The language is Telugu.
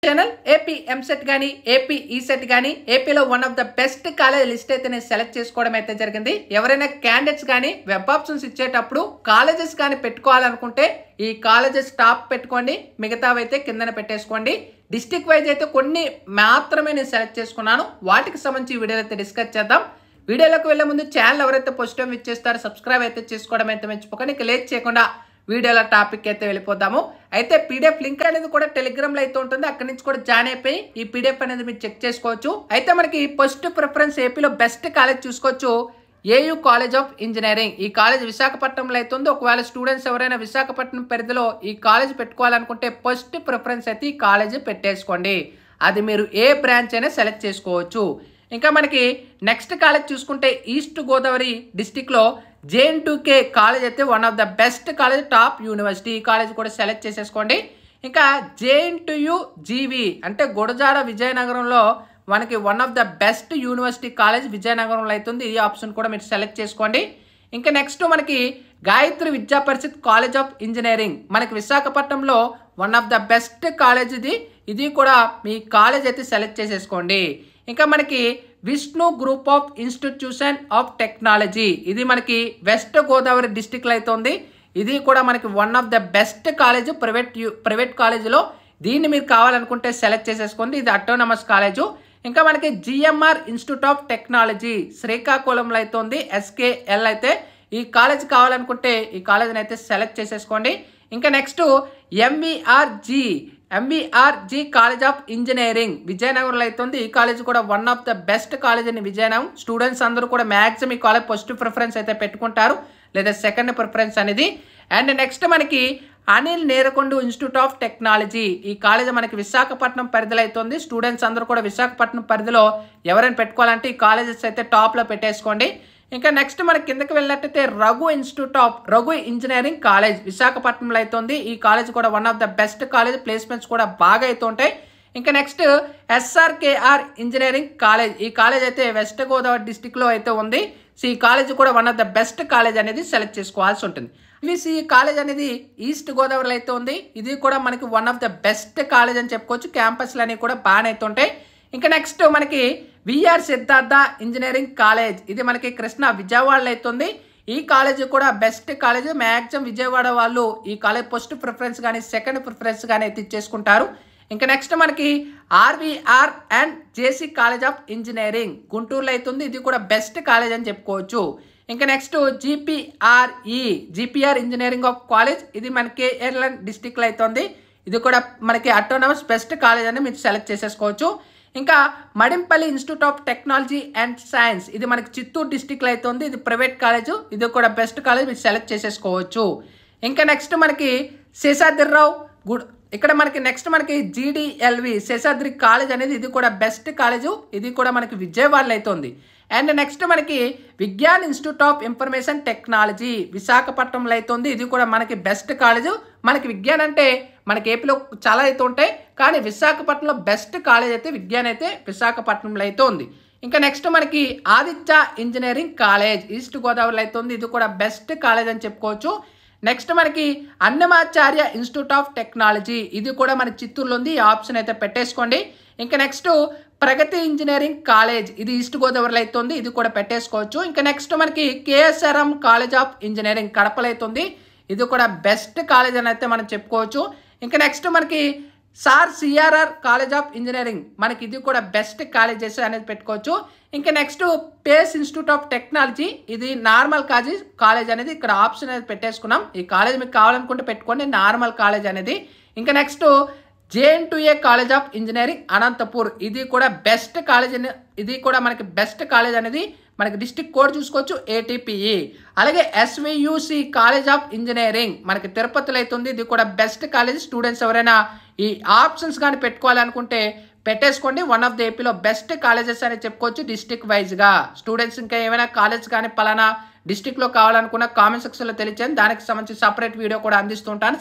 ఛానల్ ఏపీ ఎంసెట్ గానీ ఏపీ ఈసెట్ గానీ ఏపీలో one of the best college list అయితే నేను సెలెక్ట్ చేసుకోవడం అయితే జరిగింది. ఎవరైనా క్యాండిడేట్స్ గానీ వెబ్ ఆప్షన్స్ ఇచ్చేటప్పుడు కాలేజెస్ గానీ పెట్టుకోవాలనుకుంటే ఈ కాలేజెస్ టాప్ పెట్టుకోండి, మిగతావైతే కిందన పెట్టేసుకోండి. డిస్ట్రిక్ట్ వైజ్ అయితే కొన్ని మాత్రమే నేను సెలెక్ట్ చేసుకున్నాను. వాటికి సంబంధించి వీడియోలో అయితే డిస్కస్ చేద్దాం. వీడియోలోకి వెళ్లే ముందు ఛానల్ ఎవరైతే ఫస్ట్ టైం ఇచ్చేస్తారో సబ్స్క్రైబ్ అయితే చేసుకోవడం అయితే మర్చిపోకండి. ఇక లేట్ చేయకుండా వీడియోలో టాపిక్ అయితే వెళ్ళిపోదాము. అయితే పీడిఎఫ్ లింక్ అనేది కూడా టెలిగ్రామ్లో అయితే ఉంటుంది. అక్కడి నుంచి కూడా జాయిన్ అయిపోయి ఈ పీడిఎఫ్ అనేది మీరు చెక్ చేసుకోవచ్చు. అయితే మనకి ఫస్ట్ ప్రిఫరెన్స్ ఏపీలో బెస్ట్ కాలేజ్ చూసుకోవచ్చు, ఏయూ కాలేజ్ ఆఫ్ ఇంజనీరింగ్. ఈ కాలేజ్ విశాఖపట్నంలో అయితే ఉంది. ఒకవేళ స్టూడెంట్స్ ఎవరైనా విశాఖపట్నం పరిధిలో ఈ కాలేజ్ పెట్టుకోవాలనుకుంటే ఫస్ట్ ప్రిఫరెన్స్ అయితే ఈ కాలేజ్ పెట్టేసుకోండి. అది మీరు ఏ బ్రాంచ్ అయినా సెలెక్ట్ చేసుకోవచ్చు. ఇంకా మనకి నెక్స్ట్ కాలేజ్ చూసుకుంటే ఈస్ట్ గోదావరి డిస్టిక్లో JN2K కాలేజ్ అయితే one of the best college, top university. ఈ కాలేజ్ కూడా సెలెక్ట్ చేసేసుకోండి. ఇంకా JN2UGV అంటే గురజాడ విజయనగరంలో మనకి one of the best university college విజయనగరంలో అవుతుంది. ఈ ఆప్షన్ కూడా మీరు సెలెక్ట్ చేసుకోండి. ఇంకా నెక్స్ట్ మనకి గాయత్రి విద్యా పరిషత్ కాలేజ్ ఆఫ్ ఇంజనీరింగ్ మనకి విశాఖపట్నంలో one of the best college ఇది కూడా మీ కాలేజ్ అయితే సెలెక్ట్ చేసేసుకోండి. ఇంకా మనకి Vishnu group of institution of technology ఇది మనకి వెస్ట్ గోదావరి డిస్టిక్లో అయితే ఉంది. ఇది కూడా మనకి one of the best college, private కాలేజీలో. దీన్ని మీరు కావాలనుకుంటే సెలెక్ట్ చేసేసుకోండి. ఇది అటోనమస్ కాలేజు. ఇంకా మనకి GMR ఇన్స్టిట్యూట్ ఆఫ్ టెక్నాలజీ శ్రీకాకుళంలో అయితే ఉంది, SKL అయితే. ఈ కాలేజ్ కావాలనుకుంటే ఈ కాలేజ్ని అయితే సెలెక్ట్ చేసేసుకోండి. ఇంకా next MVRG college of engineering విజయనగరంలో అయితే ఉంది. ఈ కాలేజ్ కూడా one of the best college అని విజయనగరం. స్టూడెంట్స్ అందరూ కూడా మ్యాక్సిమం ఈ కాలేజ్ ఫస్ట్ ప్రిఫరెన్స్ అయితే పెట్టుకుంటారు, లేదా సెకండ్ ప్రిఫరెన్స్ అనేది. అండ్ నెక్స్ట్ మనకి అనిల్ నేరకొండ ఇన్స్టిట్యూట్ ఆఫ్ టెక్నాలజీ. ఈ కాలేజ్ మనకి విశాఖపట్నం పరిధిలో అయితే ఉంది. స్టూడెంట్స్ అందరూ కూడా విశాఖపట్నం పరిధిలో ఎవరైనా పెట్టుకోవాలంటే ఈ కాలేజెస్ అయితే టాప్లో పెట్టేసుకోండి. ఇంకా నెక్స్ట్ మనకి కిందకి వెళ్ళినట్టయితే రఘు ఇంజనీరింగ్ కాలేజ్ విశాఖపట్నంలో అయితే ఉంది. ఈ కాలేజ్ కూడా one of the best college, placements కూడా బాగా అయితే ఉంటాయి. ఇంకా నెక్స్ట్ SRKR ఇంజనీరింగ్ కాలేజ్. ఈ కాలేజ్ అయితే వెస్ట్ గోదావరి డిస్టిక్లో అయితే ఉంది. సో ఈ కాలేజ్ కూడా one of the best college అనేది సెలెక్ట్ చేసుకోవాల్సి ఉంటుంది. ఈ కాలేజ్ అనేది ఈస్ట్ గోదావరిలో అయితే ఉంది. ఇది కూడా మనకి one of the best college అని చెప్పుకోవచ్చు. క్యాంపస్లు అనేవి కూడా బాగానే అయితే ఉంటాయి. ఇంకా నెక్స్ట్ మనకి VR సిద్ధార్థ ఇంజనీరింగ్ కాలేజ్. ఇది మనకి కృష్ణా విజయవాడలో అయితే ఉంది. ఈ కాలేజ్ కూడా బెస్ట్ కాలేజ్. మ్యాక్సిమం విజయవాడ వాళ్ళు ఈ కాలేజ్ ఫస్ట్ ప్రిఫరెన్స్ కానీ సెకండ్ ప్రిఫరెన్స్ కానీ అయితే ఇచ్చేసుకుంటారు. ఇంకా నెక్స్ట్ మనకి RVR and JC college of engineering గుంటూరులో అయితే ఉంది. ఇది కూడా బెస్ట్ కాలేజ్ అని చెప్పుకోవచ్చు. ఇంకా next GPR engineering of college. ఇది మనకి ఎర్లన్ డిస్టిక్లో అయితే ఉంది. ఇది కూడా మనకి అటోనమస్ బెస్ట్ కాలేజ్ అని మీరు సెలెక్ట్ చేసేసుకోవచ్చు. ఇంకా Madimpalli institute of technology and science. ఇది మనకి చిత్తూరు డిస్టిక్లో అయితే ఉంది. ఇది ప్రైవేట్ కాలేజ్. ఇది కూడా బెస్ట్ కాలేజ్, మీరు సెలెక్ట్ చేసేసుకోవచ్చు. ఇంకా నెక్స్ట్ మనకి శేషాద్రిరావు ఇక్కడ మనకి నెక్స్ట్ మనకి GDLV శేషాద్రి కాలేజ్ అనేది ఇది కూడా బెస్ట్ కాలేజు. ఇది కూడా మనకి విజయవాడలో అయితే ఉంది. అండ్ నెక్స్ట్ మనకి Vignan institute of information technology విశాఖపట్నంలో అయితే ఉంది. ఇది కూడా మనకి బెస్ట్ కాలేజు. మనకి విజ్ఞాన్ అంటే మనకి ఏపీలో చాలా అయితే ఉంటాయి, కానీ విశాఖపట్నంలో బెస్ట్ కాలేజ్ అయితే విజ్ఞాన్ అయితే విశాఖపట్నంలో అయితే ఉంది. ఇంకా నెక్స్ట్ మనకి ఆదిత్య ఇంజనీరింగ్ కాలేజ్ ఈస్ట్ గోదావరిలో అయితే ఉంది. ఇది కూడా బెస్ట్ కాలేజ్ అని చెప్పుకోవచ్చు. నెక్స్ట్ మనకి అన్నమాచార్య ఇన్స్టిట్యూట్ ఆఫ్ టెక్నాలజీ. ఇది కూడా మనకి చిత్తూరులో ఉంది. ఈ ఆప్షన్ అయితే పెట్టేసుకోండి. ఇంకా నెక్స్ట్ ప్రగతి ఇంజనీరింగ్ కాలేజ్. ఇది ఈస్ట్ గోదావరిలో అయితే ఉంది. ఇది కూడా పెట్టేసుకోవచ్చు. ఇంకా నెక్స్ట్ మనకి KSRM కాలేజ్ ఆఫ్ ఇంజనీరింగ్ కడపలో అయితే ఉంది. ఇది కూడా బెస్ట్ కాలేజ్ అని అయితే మనం చెప్పుకోవచ్చు. ఇంకా నెక్స్ట్ మనకి CRR కాలేజ్ ఆఫ్ ఇంజనీరింగ్ మనకి ఇది కూడా బెస్ట్ కాలేజెస్ అనేది పెట్టుకోవచ్చు. ఇంకా next pace institute of technology. ఇది నార్మల్ కాలేజ్ అనేది ఇక్కడ ఆప్షన్ అనేది పెట్టేసుకున్నాం. ఈ కాలేజ్ మీకు కావాలనుకుంటే పెట్టుకోండి, నార్మల్ కాలేజ్ అనేది. ఇంకా next JN2A college of engineering Anantapur. ఇది కూడా బెస్ట్ కాలేజ్. ఇది కూడా మనకి బెస్ట్ కాలేజ్ అనేది మనకి డిస్ట్రిక్ట్ కోడ్ చూసుకోవచ్చు, ATPE. అలాగే SVUC కాలేజ్ ఆఫ్ ఇంజనీరింగ్ మనకి తిరుపతిలో అయితే ఉంది. ఇది కూడా బెస్ట్ కాలేజ్. స్టూడెంట్స్ ఎవరైనా ఈ ఆప్షన్స్ కానీ పెట్టుకోవాలనుకుంటే పెట్టేసుకోండి. వన్ ఆఫ్ ద ఏపీలో బెస్ట్ కాలేజెస్ అని చెప్పుకోవచ్చు డిస్ట్రిక్ట్ వైజ్గా. స్టూడెంట్స్ ఇంకా ఏమైనా కాలేజ్ కానీ పలానా డిస్ట్రిక్ట్లో కావాలనుకున్న కామెంట్ సెక్షన్లో తెలియచేయండి. దానికి సంబంధించి సపరేట్ వీడియో కూడా అందిస్తుంటాను.